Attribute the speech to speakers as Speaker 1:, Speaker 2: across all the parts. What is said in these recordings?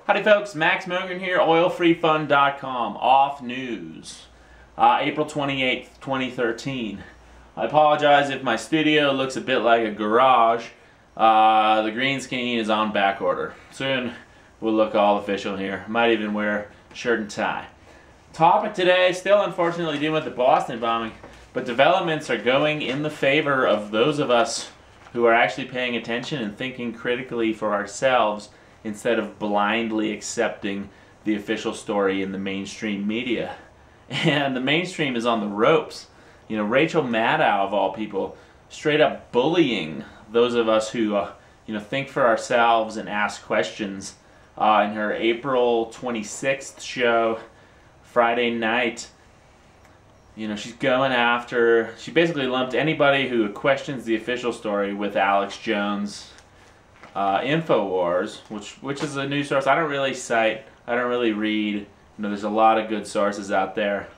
Speaker 1: Howdy folks, Max Mogren here, oilfreefund.com, off news, April 28th, 2013. I apologize if my studio looks a bit like a garage. The green screen is on back order. Soon we'll look all official here. Might even wear a shirt and tie. Topic today, still unfortunately dealing with the Boston bombing, but developments are going in the favor of those of us who are actually paying attention and thinking critically for ourselves, instead of blindly accepting the official story in the mainstream media. And the mainstream is on the ropes. You know, Rachel Maddow, of all people, straight up bullying those of us who think for ourselves and ask questions. In her April 26th show, Friday night, she's going after, she basically lumped anybody who questions the official story with Alex Jones' InfoWars, which is a news source I don't really cite, I don't really read. There's a lot of good sources out there.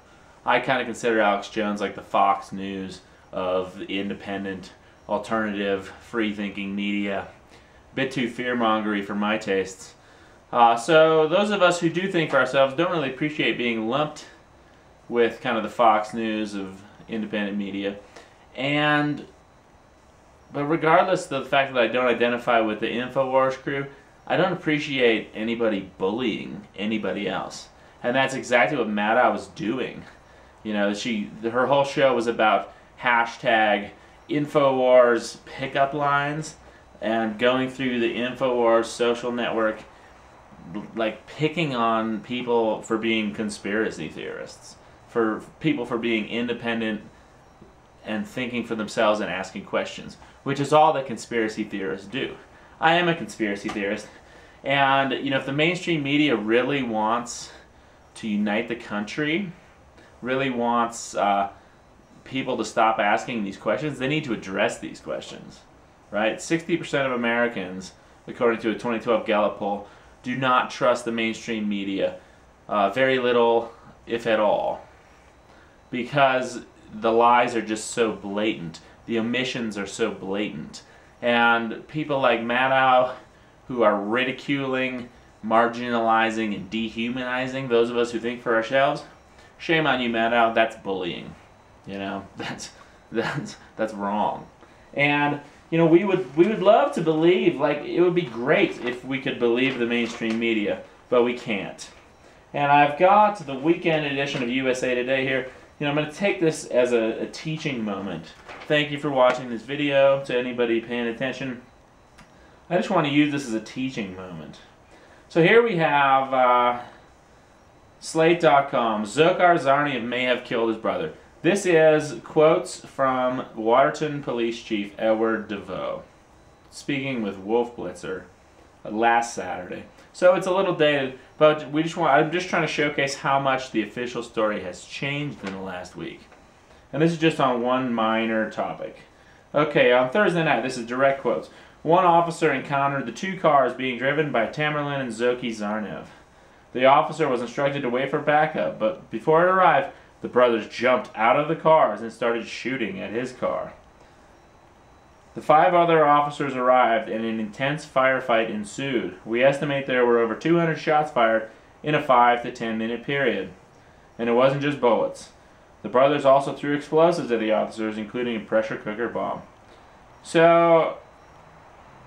Speaker 1: I kind of consider Alex Jones like the Fox News of the independent, alternative, free-thinking media. A bit too fear-mongery for my tastes. So those of us who do think for ourselves don't really appreciate being lumped with kind of the Fox News of independent media. But regardless of the fact that I don't identify with the InfoWars crew, I don't appreciate anybody bullying anybody else. And that's exactly what Maddow was doing. Her whole show was about hashtag InfoWars pickup lines and going through the InfoWars social network, like picking on people for being conspiracy theorists, for people for being independent and thinking for themselves and asking questions, which is all that conspiracy theorists do. I am a conspiracy theorist, and if the mainstream media really wants to unite the country, really wants people to stop asking these questions, they need to address these questions, right? 60% of Americans, according to a 2012 Gallup poll, do not trust the mainstream media, very little, if at all, because the lies are just so blatant. The omissions are so blatant. And people like Maddow, who are ridiculing, marginalizing, and dehumanizing those of us who think for ourselves, shame on you, Maddow. That's bullying. That's wrong. And we would love to believe, like, it would be great if we could believe the mainstream media, but we can't. And I've got the weekend edition of USA Today here. I'm going to take this as a teaching moment. Thank you for watching this video, to anybody paying attention. I just want to use this as a teaching moment. So here we have Slate.com. Dzhokhar Tsarnaev may have killed his brother. This is quotes from Waterton Police Chief Edward DeVoe, speaking with Wolf Blitzer last Saturday. So it's a little dated, but I'm just trying to showcase how much the official story has changed in the last week. And this is just on one minor topic. Okay, on Thursday night, this is direct quotes. One officer encountered the two cars being driven by Tamerlan and Dzhokhar Tsarnaev. The officer was instructed to wait for backup, but before it arrived, the brothers jumped out of the cars and started shooting at his car. The 5 other officers arrived and an intense firefight ensued. We estimate there were over 200 shots fired in a 5 to 10 minute period. And it wasn't just bullets. The brothers also threw explosives at the officers, including a pressure cooker bomb. So,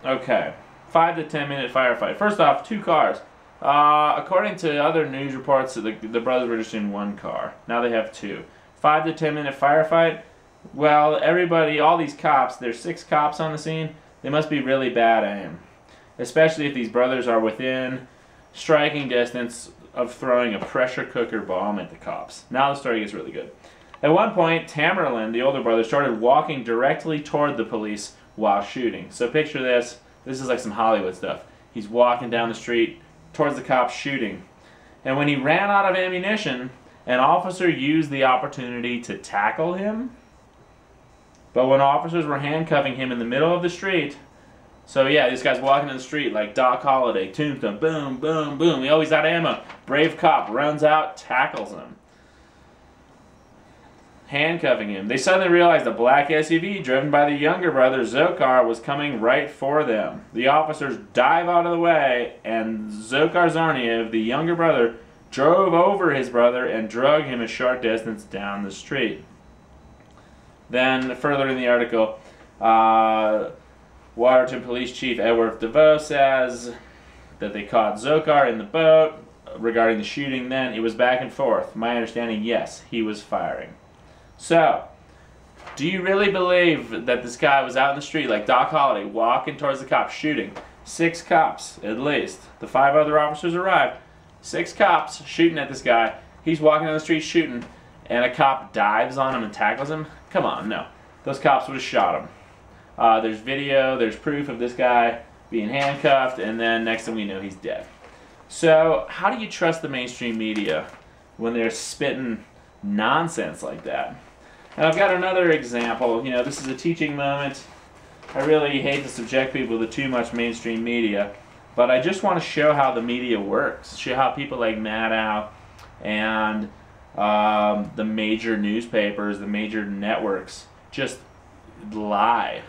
Speaker 1: okay, 5 to 10 minute firefight. First off, 2 cars. According to other news reports, the brothers were just in 1 car. Now they have 2. 5 to 10 minute firefight. Well, everybody, all these cops, there's 6 cops on the scene, they must be really bad aim. Especially if these brothers are within striking distance of throwing a pressure cooker bomb at the cops. Now the story gets really good. At one point, Tamerlan, the older brother, started walking directly toward the police while shooting. So picture this. This is like some Hollywood stuff. He's walking down the street towards the cops shooting. And when he ran out of ammunition, an officer used the opportunity to tackle him. But when officers were handcuffing him in the middle of the street, so yeah, this guy's walking in the street like Doc Holliday, Tombstone, boom, boom, boom. He always out of ammo. Brave cop runs out, tackles him. handcuffing him. They suddenly realized a black SUV driven by the younger brother, Zokar, was coming right for them. The officers dive out of the way, and Zokar Zarniev, the younger brother, drove over his brother and drug him a short distance down the street. Then, further in the article, Waterton Police Chief Edward DeVoe says that they caught Zokar in the boat. Regarding the shooting then, it was back and forth. My understanding, yes, he was firing. So, do you really believe that this guy was out in the street like Doc Holliday, walking towards the cops, shooting? 6 cops, at least. The 5 other officers arrived. 6 cops shooting at this guy. He's walking down the street shooting, and a cop dives on him and tackles him? Come on, no. Those cops would have shot him. There's video, there's proof of this guy being handcuffed, and then next thing we know, he's dead. So, how do you trust the mainstream media when they're spitting nonsense like that? And I've got another example. You know, this is a teaching moment. I really hate to subject people to too much mainstream media, but I just want to show how the media works. Show how people like Maddow and the major newspapers, the major networks, just lie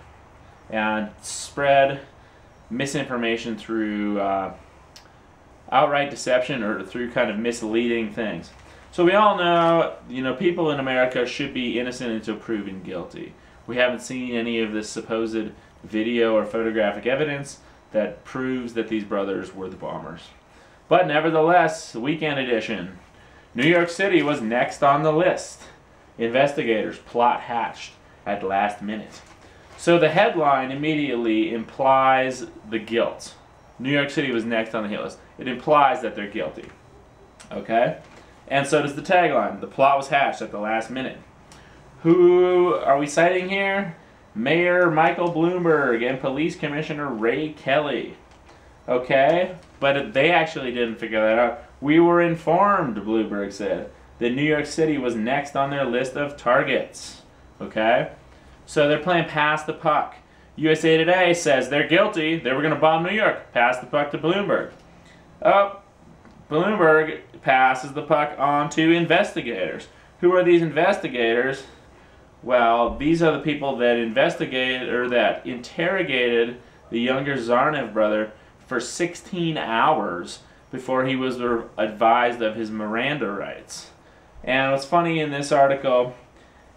Speaker 1: and spread misinformation through outright deception or through kind of misleading things. So we all know, you know, people in America should be innocent until proven guilty. We haven't seen any of this supposed video or photographic evidence that proves that these brothers were the bombers. But nevertheless, weekend edition. New York City was next on the list. Investigators plot hatched at last minute. So the headline immediately implies the guilt. New York City was next on the hit list. It implies that they're guilty. Okay? And so does the tagline. The plot was hatched at the last minute. Who are we citing here? Mayor Michael Bloomberg and Police Commissioner Ray Kelly. Okay? But they actually didn't figure that out. We were informed, Bloomberg said, that New York City was next on their list of targets. Okay? So they're playing pass the puck. USA Today says they're guilty. They were going to bomb New York. Pass the puck to Bloomberg. Oh, Bloomberg passes the puck on to investigators. Who are these investigators? Well, these are the people that investigated or that interrogated the younger Zarniev brother for 16 hours before he was advised of his Miranda rights. And what's funny in this article,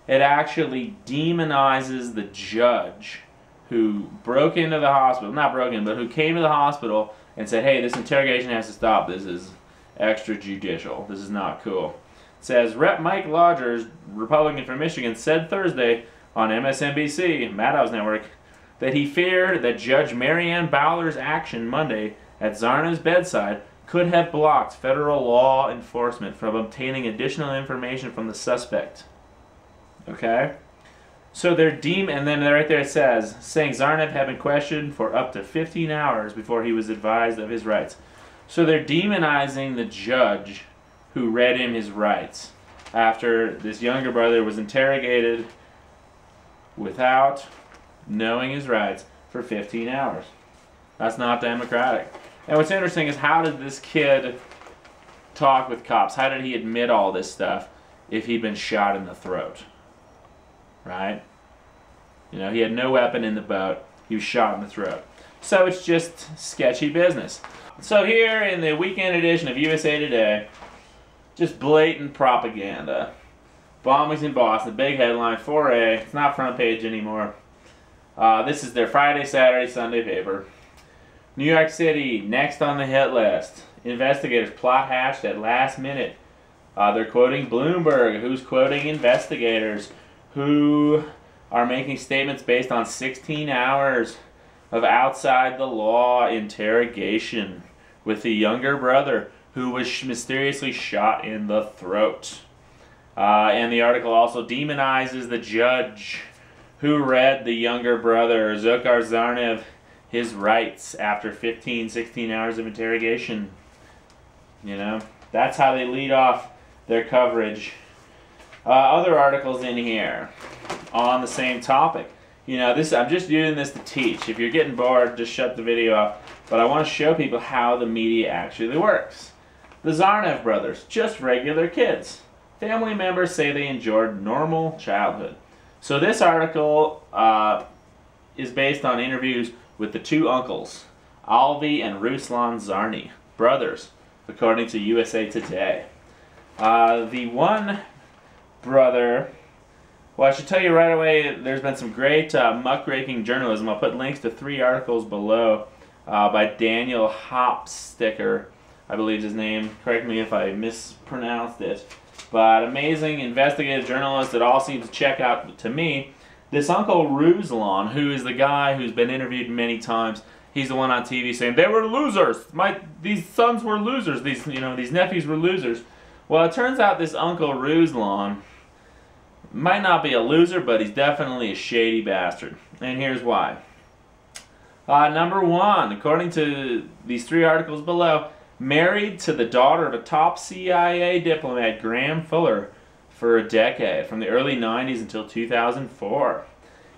Speaker 1: it actually demonizes the judge who broke into the hospital, not broke in, but who came to the hospital and said, hey, this interrogation has to stop. This is extrajudicial. This is not cool. It says, Rep. Mike Lodgers, Republican from Michigan, said Thursday on MSNBC, Maddow's network, that he feared that Judge Marianne Bowler's action Monday at Zarniev's bedside could have blocked federal law enforcement from obtaining additional information from the suspect. Okay? So they're and then right there it says, saying Zarniev had been questioned for up to 15 hours before he was advised of his rights. So they're demonizing the judge who read him his rights after this younger brother was interrogated without knowing his rights for 15 hours. That's not democratic. And what's interesting is, how did this kid talk with cops? How did he admit all this stuff if he'd been shot in the throat? Right? You know, he had no weapon in the boat. He was shot in the throat. So it's just sketchy business. So here in the weekend edition of USA Today, just blatant propaganda. Bombings in Boston, big headline, 4A. It's not front page anymore. This is their Friday, Saturday, Sunday paper. New York City, next on the hit list. Investigators plot hatched at last minute. They're quoting Bloomberg, who's quoting investigators who are making statements based on 16 hours of outside the law interrogation with the younger brother who was mysteriously shot in the throat. And the article also demonizes the judge who read the younger brother, Zokar Zarniev, his rights after 15, 16 hours of interrogation. You know, that's how they lead off their coverage. Other articles in here on the same topic. You know, I'm just doing this to teach. If you're getting bored, just shut the video off. But I want to show people how the media actually works. The Zarniev brothers, just regular kids. Family members say they enjoyed normal childhood. So this article is based on interviews with the two uncles, Alvi and Ruslan Zarni, brothers, according to USA Today. The one brother, well, I should tell you right away, there's been some great muckraking journalism. I'll put links to 3 articles below by Daniel Hopsticker, I believe his name. Correct me if I mispronounced it. But amazing investigative journalist that all seems to check out to me. This Uncle Ruslan, who is the guy who's been interviewed many times, he's the one on TV saying, they were losers. These sons were losers. These nephews were losers. Well, it turns out this Uncle Ruslan might not be a loser, but he's definitely a shady bastard. And here's why. Number 1, according to these 3 articles below, married to the daughter of a top CIA diplomat, Graham Fuller, for a decade, from the early 90s until 2004.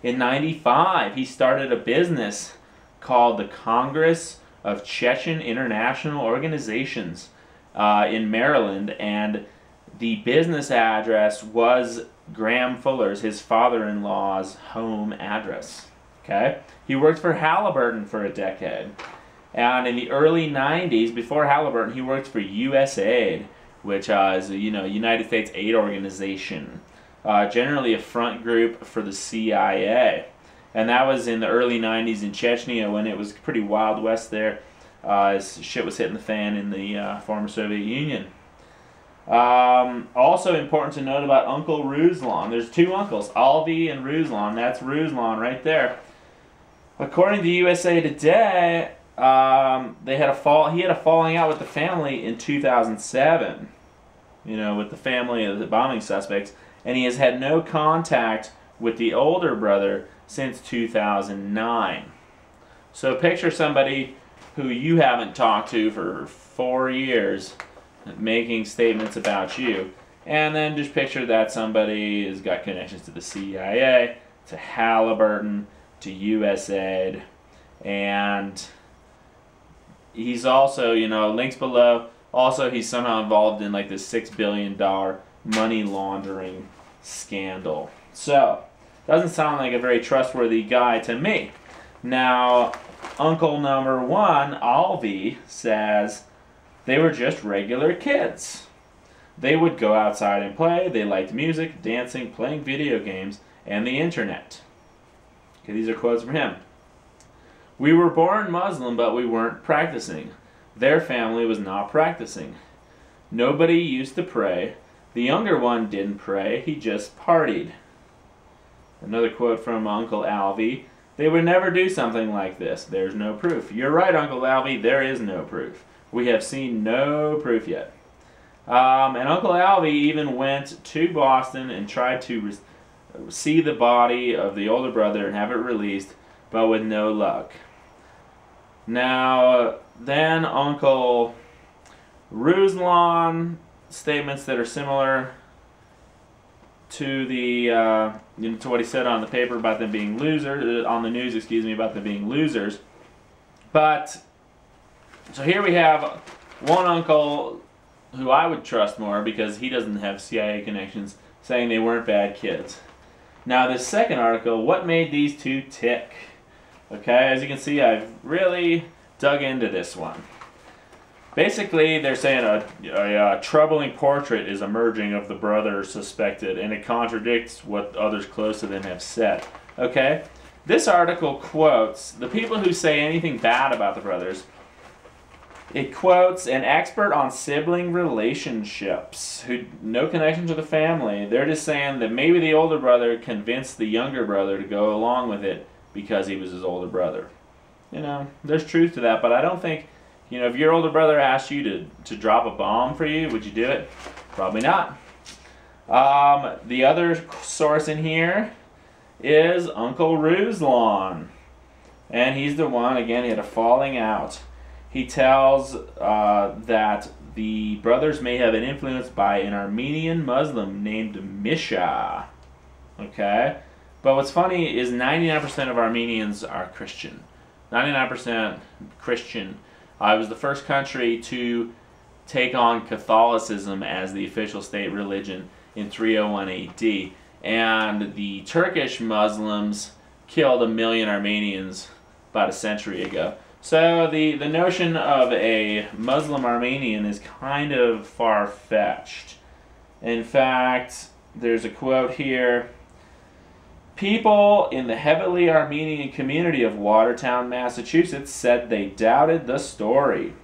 Speaker 1: In 95, he started a business called the Congress of Chechen International Organizations in Maryland, and the business address was Graham Fuller's, his father-in-law's home address. Okay? He worked for Halliburton for a decade. And in the early 90s, before Halliburton, he worked for USAID, which is a United States aid organization, generally a front group for the CIA. And that was in the early 90s in Chechnya when it was pretty Wild West there. As shit was hitting the fan in the former Soviet Union. Also important to note about Uncle Ruslan. There's 2 uncles, Alvi and Ruslan. That's Ruslan right there. According to USA Today, he had a falling out with the family in 2007. With the family of the bombing suspects, and he has had no contact with the older brother since 2009. So picture somebody who you haven't talked to for 4 years making statements about you, and then just picture that somebody has got connections to the CIA, to Halliburton, to USAID, and he's also, links below, also he's somehow involved in like this $6 billion money laundering scandal. So, doesn't sound like a very trustworthy guy to me. Now, Uncle number 1, Alvi, says they were just regular kids. They would go outside and play. They liked music, dancing, playing video games, and the internet. Okay, these are quotes from him. We were born Muslim, but we weren't practicing. Their family was not practicing. Nobody used to pray. The younger one didn't pray. He just partied. Another quote from Uncle Alvi. They would never do something like this. There's no proof. You're right, Uncle Alvi. There is no proof. We have seen no proof yet. And Uncle Alvi even went to Boston and tried to see the body of the older brother and have it released, but with no luck. Now, then Uncle Ruslan, statements that are similar to the to what he said on the paper about them being losers, on the news, about them being losers. But so here we have one uncle who I would trust more because he doesn't have CIA connections, saying they weren't bad kids. Now this second article, what made these 2 tick? Okay, as you can see, I've really dug into this one. Basically, they're saying a troubling portrait is emerging of the brother suspected, and it contradicts what others close to them have said. Okay? This article quotes the people who say anything bad about the brothers. It quotes an expert on sibling relationships who no connection to the family. They're just saying that maybe the older brother convinced the younger brother to go along with it because he was his older brother. There's truth to that, but I don't think, if your older brother asked you to drop a bomb for you, would you do it? Probably not. The other source in here is Uncle Ruslan. And he's the one, again, he had a falling out. He tells that the brothers may have been influenced by an Armenian Muslim named Misha. Okay? But what's funny is 99% of Armenians are Christian. 99% Christian. It was the first country to take on Catholicism as the official state religion in 301 AD. And the Turkish Muslims killed 1 million Armenians about a century ago. So the notion of a Muslim Armenian is kind of far-fetched. In fact, there's a quote here. People in the heavily Armenian community of Watertown, Massachusetts said they doubted the story.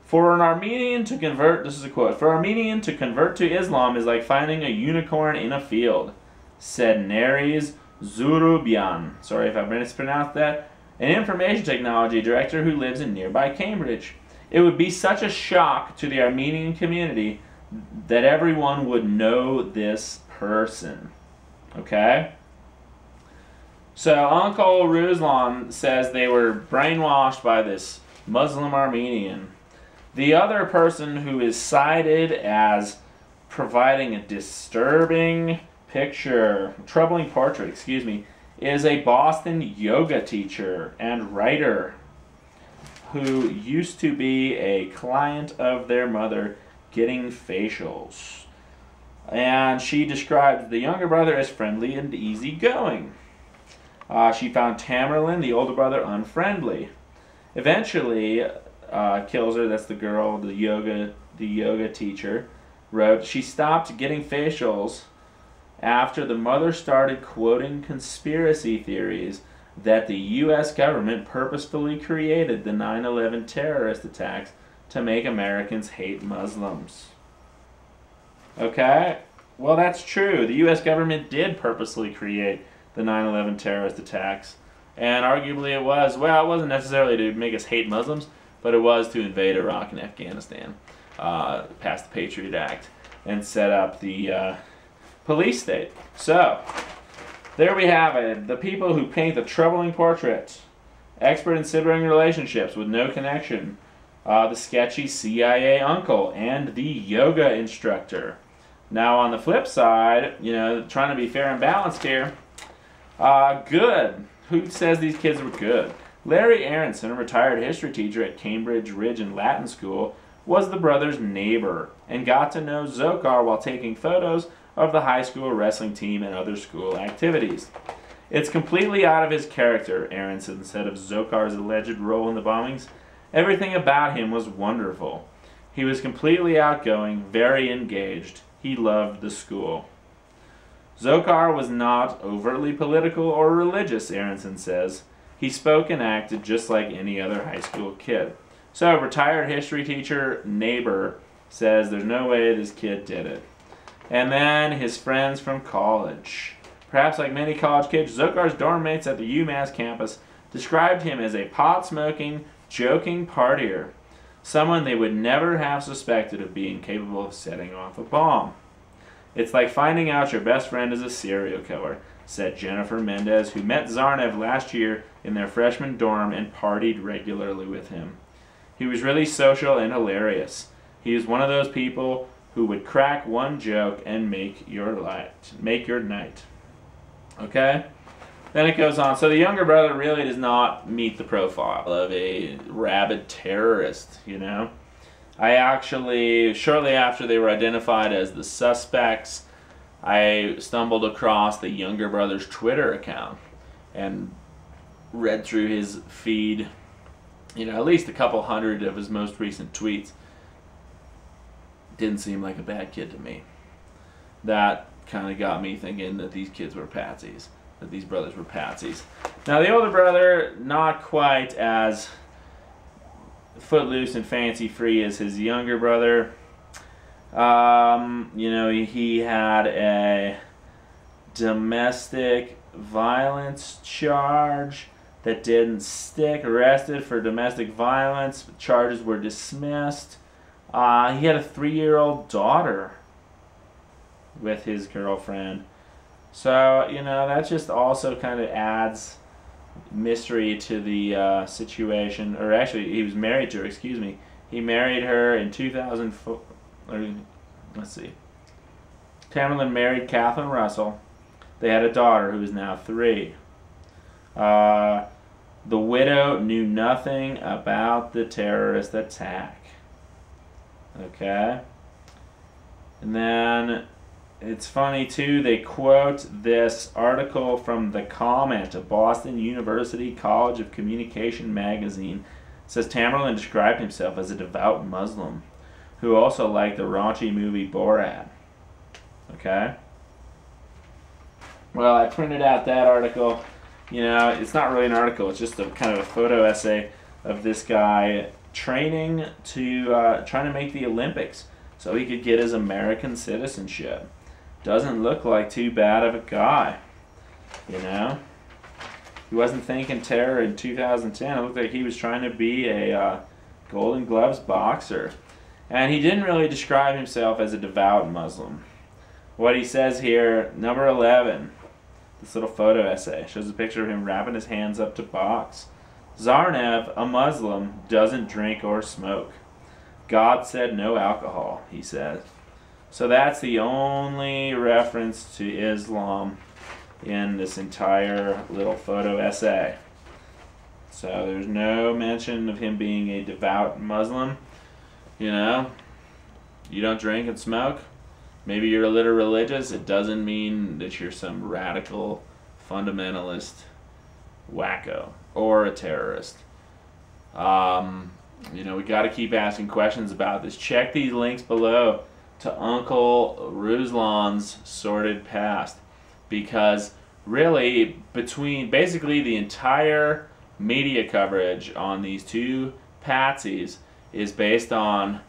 Speaker 1: For an Armenian to convert, this is a quote, for an Armenian to convert to Islam is like finding a unicorn in a field, said Neres Zurubyan. Sorry if I mispronounced that. An information technology director who lives in nearby Cambridge. It would be such a shock to the Armenian community that everyone would know this person. Okay? So Uncle Ruslan says they were brainwashed by this Muslim Armenian. The other person who is cited as providing a disturbing picture, troubling portrait, excuse me, is a Boston yoga teacher and writer who used to be a client of their mother getting facials. And she described the younger brother as friendly and easygoing. She found Tamerlan, the older brother, unfriendly. Eventually, kills her, that's the girl, the yoga teacher, wrote, she stopped getting facials after the mother started quoting conspiracy theories that the U.S. government purposefully created the 9/11 terrorist attacks to make Americans hate Muslims. Okay? Well, that's true. The U.S. government did purposely create the 9/11 terrorist attacks. And arguably it wasn't necessarily to make us hate Muslims, but it was to invade Iraq and Afghanistan, pass the Patriot Act, and set up the police state. So, there we have it. The people who paint the troubling portrait. Expert in sibling relationships with no connection. The sketchy CIA uncle and the yoga instructor. Now on the flip side, trying to be fair and balanced here, good. Who says these kids were good? Larry Aronson, a retired history teacher at Cambridge Ridge and Latin School, was the brother's neighbor and got to know Zokar while taking photos of the high school wrestling team and other school activities. It's completely out of his character, Aronson said of Zokar's alleged role in the bombings. Everything about him was wonderful. He was completely outgoing, very engaged. He loved the school. Zokar was not overtly political or religious, Aronson says. He spoke and acted just like any other high school kid. So, retired history teacher, neighbor, says there's no way this kid did it. And then his friends from college. Perhaps like many college kids, Zokar's dorm mates at the UMass campus described him as a pot-smoking, joking partier. Someone they would never have suspected of being capable of setting off a bomb. It's like finding out your best friend is a serial killer, said Jennifer Mendez, who met Zarnev last year in their freshman dorm and partied regularly with him. He was really social and hilarious. He was one of those people who would crack one joke and make your night. Okay? Then it goes on. So the younger brother really does not meet the profile of a rabid terrorist, I actually, shortly after they were identified as the suspects, I stumbled across the younger brother's Twitter account and read through his feed, at least a couple hundred of his most recent tweets. Didn't seem like a bad kid to me. That kind of got me thinking that these kids were patsies, that these brothers were patsies. Now the older brother, not quite as footloose and fancy-free as his younger brother. He had a domestic violence charge that didn't stick. Arrested for domestic violence. Charges were dismissed. He had a 3-year-old daughter with his girlfriend. So, that just also kind of adds mystery to the situation. Or actually, he was married to her, excuse me. He married her in 2004. Let's see. Tamerlan married Catherine Russell. They had a daughter who is now 3. The widow knew nothing about the terrorist attack. Okay. And then it's funny too, they quote this article from The Comment, a Boston University College of Communication magazine. It says Tamerlan described himself as a devout Muslim who also liked the raunchy movie Borat. Okay? Well, I printed out that article. You know, it's not really an article, it's just a kind of a photo essay of this guy training to trying to make the Olympics so he could get his American citizenship. Doesn't look like too bad of a guy, you know? He wasn't thinking terror in 2010. It looked like he was trying to be a Golden Gloves boxer. And he didn't really describe himself as a devout Muslim. What he says here, number 11, this little photo essay, shows a picture of him wrapping his hands up to box. Zarnev, a Muslim, doesn't drink or smoke. God said no alcohol, he says. So that's the only reference to Islam in this entire little photo essay. So there's no mention of him being a devout Muslim. You know, you don't drink and smoke. Maybe you're a little religious. It doesn't mean that you're some radical fundamentalist wacko or a terrorist. You know, we got to keep asking questions about this. Check these links below to Uncle Ruslan's sordid past, because really between basically the entire media coverage on these two patsies is based on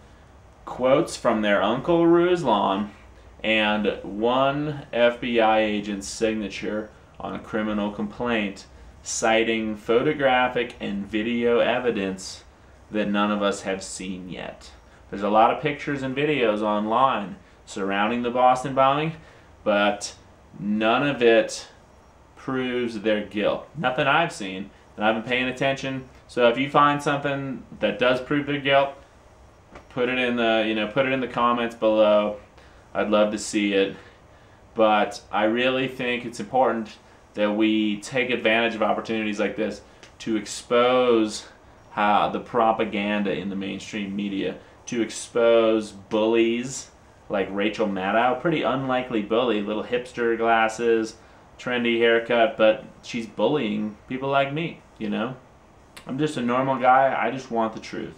Speaker 1: quotes from their Uncle Ruslan and one FBI agent's signature on a criminal complaint citing photographic and video evidence that none of us have seen yet. There's a lot of pictures and videos online surrounding the Boston bombing, but none of it proves their guilt. Nothing I've seen, and I've been paying attention. So if you find something that does prove their guilt, put it in the comments below. I'd love to see it. But I really think it's important that we take advantage of opportunities like this to expose the propaganda in the mainstream media, to expose bullies like Rachel Maddow, pretty unlikely bully, little hipster glasses, trendy haircut, but she's bullying people like me, you know? I'm just a normal guy. I just want the truth.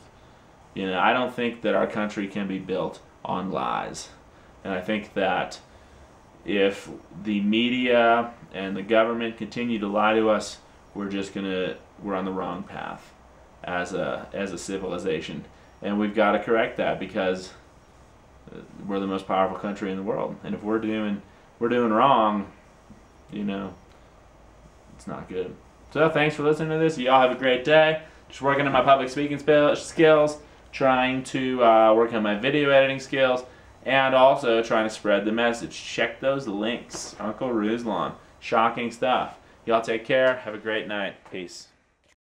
Speaker 1: You know, I don't think that our country can be built on lies. And I think that if the media and the government continue to lie to us, we're on the wrong path as a civilization. And we've got to correct that, because we're the most powerful country in the world. And if we're doing wrong, you know, it's not good. So thanks for listening to this. Y'all have a great day. Just working on my public speaking skills, trying to work on my video editing skills, and also trying to spread the message. Check those links. Uncle Ruslan. Shocking stuff. Y'all take care. Have a great night. Peace.